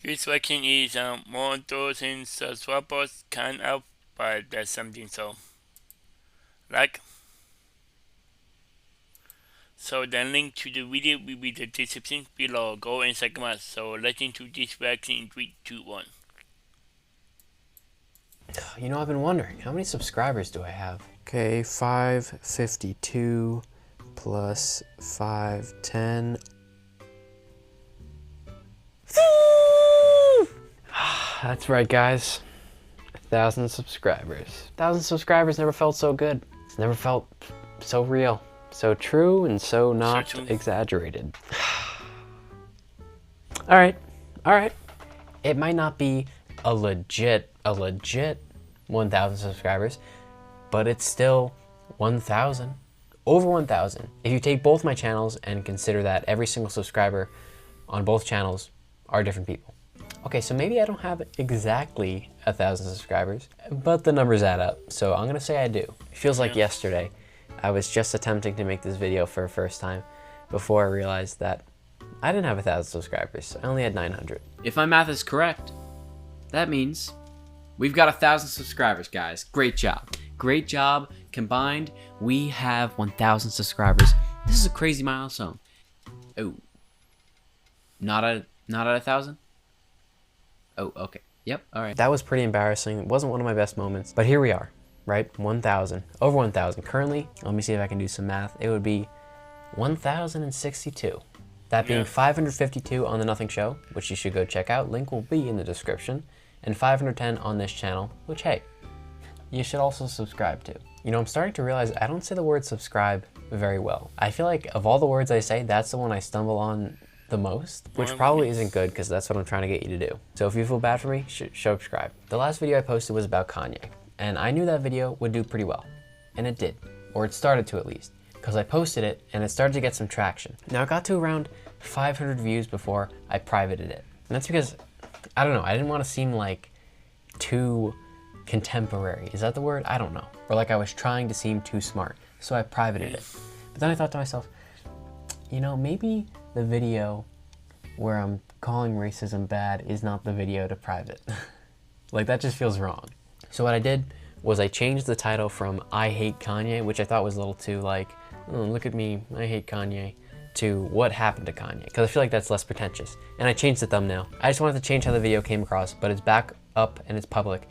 This vaccine is more doses subscribers can help, but that's something so like. So the link to the video will be the description below. Go and check them out. So let's into this vaccine in 3, 2, 1. You know, I've been wondering, how many subscribers do I have? Okay, 552 plus 510. That's right, guys. 1,000 subscribers. 1,000 subscribers never felt so good. It's never felt so real, so true, and so not exaggerated. All right. It might not be a legit 1,000 subscribers, but it's still 1,000. Over 1,000. If you take both my channels and consider that every single subscriber on both channels are different people. Okay, so maybe I don't have exactly 1,000 subscribers, but the numbers add up, so I'm gonna say I do. It feels like yesterday I was just attempting to make this video for the first time before I realized that I didn't have 1,000 subscribers. I only had 900. If my math is correct, that means we've got 1,000 subscribers, guys. Great job. Great job. Combined, we have 1,000 subscribers. This is a crazy milestone. Oh. Not at 1,000? Oh, okay. Yep, all right. That was pretty embarrassing. It wasn't one of my best moments, but here we are, right? 1,000, over 1,000. Currently, let me see if I can do some math. It would be 1,062. That being 552 on The Nothing Show, which you should go check out. Link will be in the description. And 510 on this channel, which, hey, you should also subscribe to. You know, I'm starting to realize I don't say the word subscribe very well. I feel like of all the words I say, that's the one I stumble on the most, which probably isn't good because that's what I'm trying to get you to do. So if you feel bad for me, subscribe. The last video I posted was about Kanye, and I knew that video would do pretty well. And it did, or it started to at least, because I posted it and it started to get some traction. Now it got to around 500 views before I privated it. And that's because, I don't know, I didn't want to seem like too contemporary. Is that the word? I don't know. Or like I was trying to seem too smart. So I privated it. But then I thought to myself, you know, maybe the video where I'm calling racism bad is not the video to private. Like that just feels wrong. So what I did was I changed the title from I Hate Kanye, which I thought was a little too like, oh, look at me, I hate Kanye, to what happened to Kanye, because I feel like that's less pretentious. And I changed the thumbnail. I just wanted to change how the video came across, but it's back up and it's public.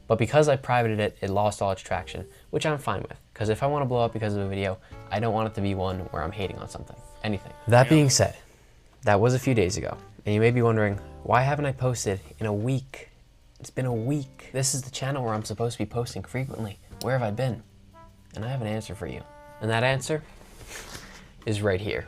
But because I privated it, it lost all its traction, which I'm fine with. Because if I want to blow up because of a video, I don't want it to be one where I'm hating on something, anything. That being said, that was a few days ago. And you may be wondering, why haven't I posted in a week? It's been a week. This is the channel where I'm supposed to be posting frequently. Where have I been? And I have an answer for you. And that answer is right here.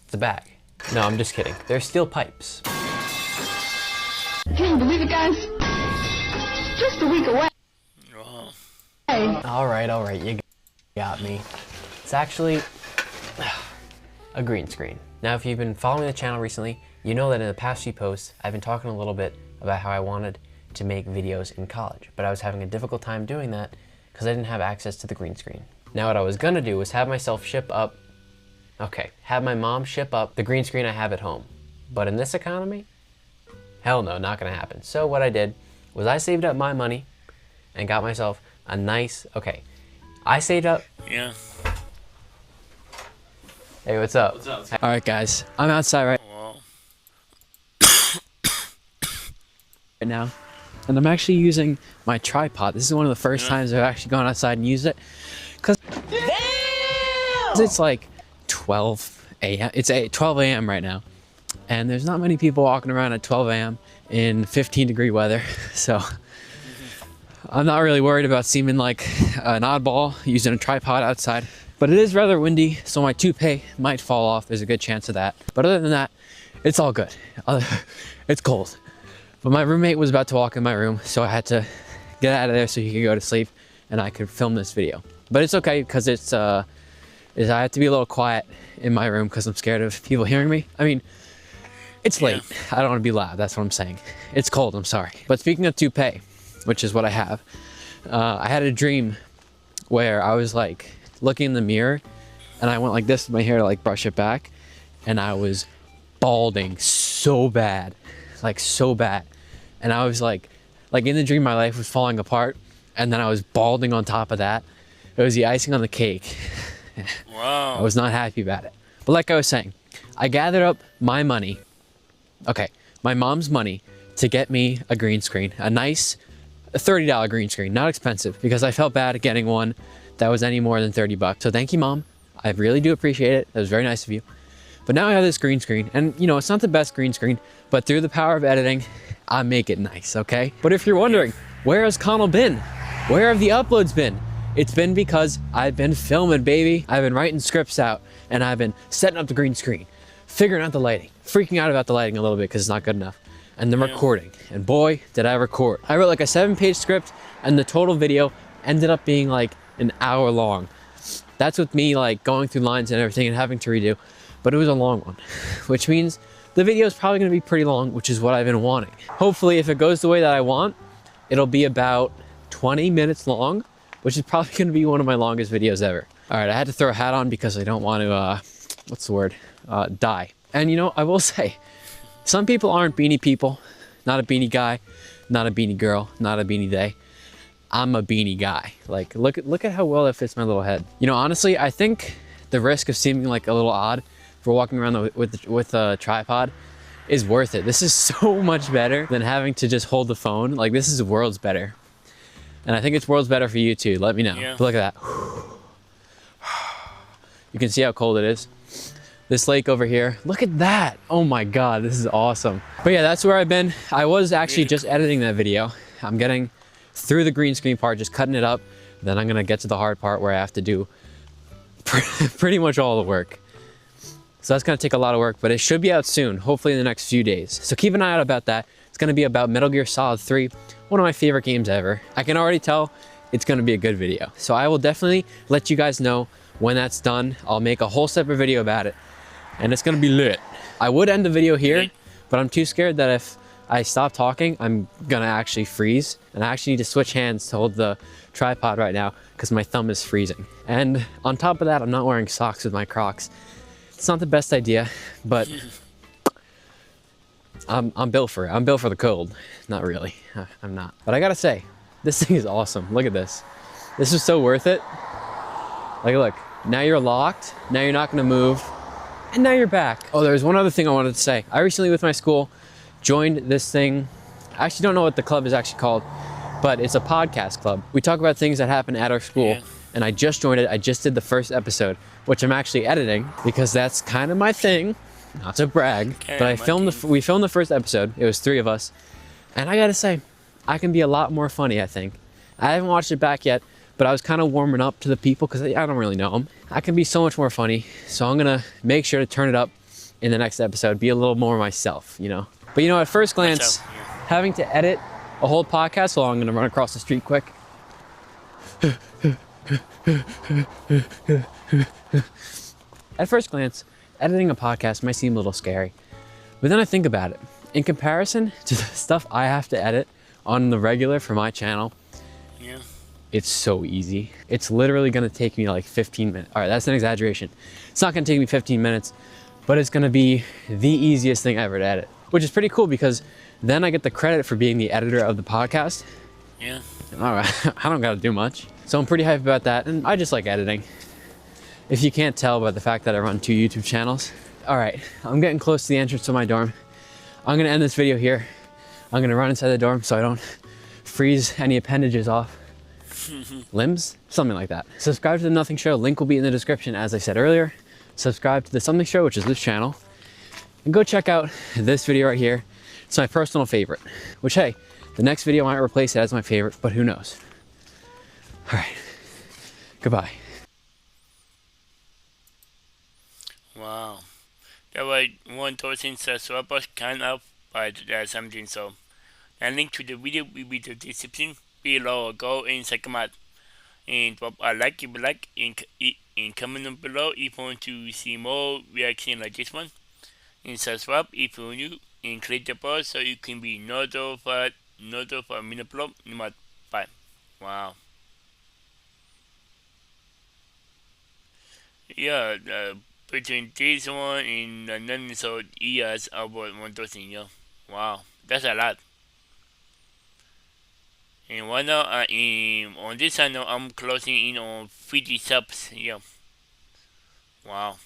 It's a bag. No, I'm just kidding. They're steel pipes. Can you believe it, guys? Just a week away. All right, you got me. It's actually a green screen. Now, if you've been following the channel recently, you know that in the past few posts, I've been talking a little bit about how I wanted to make videos in college, but I was having a difficult time doing that because I didn't have access to the green screen. Now, what I was gonna do was have my mom ship up the green screen I have at home. But in this economy, hell no, not gonna happen. So what I did was I saved up my money and got myself a nice, I saved up. Yeah. Hey, what's up? What's up? All right, guys, I'm outside right now, and I'm actually using my tripod. This is one of the first times I've actually gone outside and used it, because it's like 12 a.m. It's 12 a.m. right now, and there's not many people walking around at 12 a.m. in 15-degree weather, so I'm not really worried about seeming like an oddball using a tripod outside. But it is rather windy, so my toupee might fall off. There's a good chance of that. But other than that, it's all good. It's cold. But my roommate was about to walk in my room, so I had to get out of there so he could go to sleep and I could film this video. But it's okay, because I have to be a little quiet in my room because I'm scared of people hearing me. I mean, it's late. I don't want to be loud, that's what I'm saying. It's cold, I'm sorry. But speaking of toupee, which is what I have, I had a dream where I was like looking in the mirror and I went like this with my hair to like brush it back, and I was balding so bad, like so bad. And I was like in the dream, my life was falling apart, and then I was balding on top of that. It was the icing on the cake. Wow. I was not happy about it. But like I was saying, I gathered up my money, my mom's money, to get me a green screen, a nice $30 green screen, not expensive, because I felt bad getting one that was any more than 30 bucks. So thank you, Mom. I really do appreciate it. That was very nice of you. But now I have this green screen, and you know, it's not the best green screen, but through the power of editing, I make it nice, okay? But if you're wondering, where has Connell been? Where have the uploads been? It's been because I've been filming, baby. I've been writing scripts out, and I've been setting up the green screen, figuring out the lighting, freaking out about the lighting a little bit because it's not good enough, and then recording. And boy, did I record. I wrote like a 7-page script, and the total video ended up being like an hour long. That's with me like going through lines and everything and having to redo, but it was a long one, which means the video is probably gonna be pretty long, which is what I've been wanting. Hopefully, if it goes the way that I want, it'll be about 20 minutes long, which is probably gonna be one of my longest videos ever. All right, I had to throw a hat on because I don't want to, what's the word? Die. And you know, I will say, some people aren't beanie people. Not a beanie guy, not a beanie girl, not a beanie they. I'm a beanie guy. Like, look at how well that fits my little head. You know, honestly, I think the risk of seeming like a little odd for walking around with a tripod is worth it. This is so much better than having to just hold the phone. Like, this is worlds better. And I think it's worlds better for you too. Let me know. Yeah. But look at that. You can see how cold it is. This lake over here, look at that. Oh my God, this is awesome. But yeah, that's where I've been. I was actually just editing that video. I'm getting through the green screen part, just cutting it up. Then I'm gonna get to the hard part where I have to do pretty much all the work. So that's gonna take a lot of work, but it should be out soon, hopefully in the next few days. So keep an eye out about that. It's gonna be about Metal Gear Solid 3, one of my favorite games ever. I can already tell it's gonna be a good video. So I will definitely let you guys know when that's done. I'll make a whole separate video about it, and it's gonna be lit. I would end the video here, but I'm too scared that if I stop talking, I'm gonna actually freeze, and I actually need to switch hands to hold the tripod right now because my thumb is freezing. And on top of that, I'm not wearing socks with my Crocs. It's not the best idea, but I'm built for it. I'm built for the cold. Not really, I'm not. But I gotta say, this thing is awesome. Look at this. This is so worth it. Like, look, now you're locked, now you're not gonna move, and now you're back. Oh, there's one other thing I wanted to say. I recently, with my school, joined this thing. I actually don't know what the club is actually called, but it's a podcast club. We talk about things that happen at our school, and I just joined it. I just did the first episode, which I'm actually editing because that's kind of my thing. Not to brag, but we filmed the first episode. It was 3 of us, and I gotta say, I can be a lot more funny, I think. I haven't watched it back yet, but I was kind of warming up to the people because I don't really know them. I can be so much more funny, so I'm gonna make sure to turn it up in the next episode, be a little more myself, you know? But you know, at first glance, having to edit a whole podcast, so I'm gonna run across the street quick. At first glance, editing a podcast might seem a little scary, but then I think about it. In comparison to the stuff I have to edit on the regular for my channel, it's so easy. It's literally gonna take me like 15 minutes. All right, that's an exaggeration. It's not gonna take me 15 minutes, but it's gonna be the easiest thing ever to edit, which is pretty cool because then I get the credit for being the editor of the podcast. Yeah. All right, I don't gotta do much. So I'm pretty hyped about that, and I just like editing. If you can't tell by the fact that I run 2 YouTube channels. All right, I'm getting close to the entrance to my dorm. I'm gonna end this video here. I'm gonna run inside the dorm so I don't freeze any appendages off. Limbs? Something like that. Subscribe to The Nothing Show. Link will be in the description, as I said earlier. Subscribe to The Something Show, which is this channel. And go check out this video right here. It's my personal favorite, which, hey, the next video might replace it as my favorite, but who knows? All right, goodbye. Wow. That was one person says so was kind of by something so. And link to the video will be the description below. Go and check them out. And drop a like if you like in comment below if you want to see more reaction like this one. And subscribe if you're new and click the bell so you can be notified when I upload number 5. Wow. Yeah, between this one and another, so he has about 1,000. Yeah. Wow, that's a lot. And right now, on this channel, I'm closing in on 50 subs. Yeah. Wow.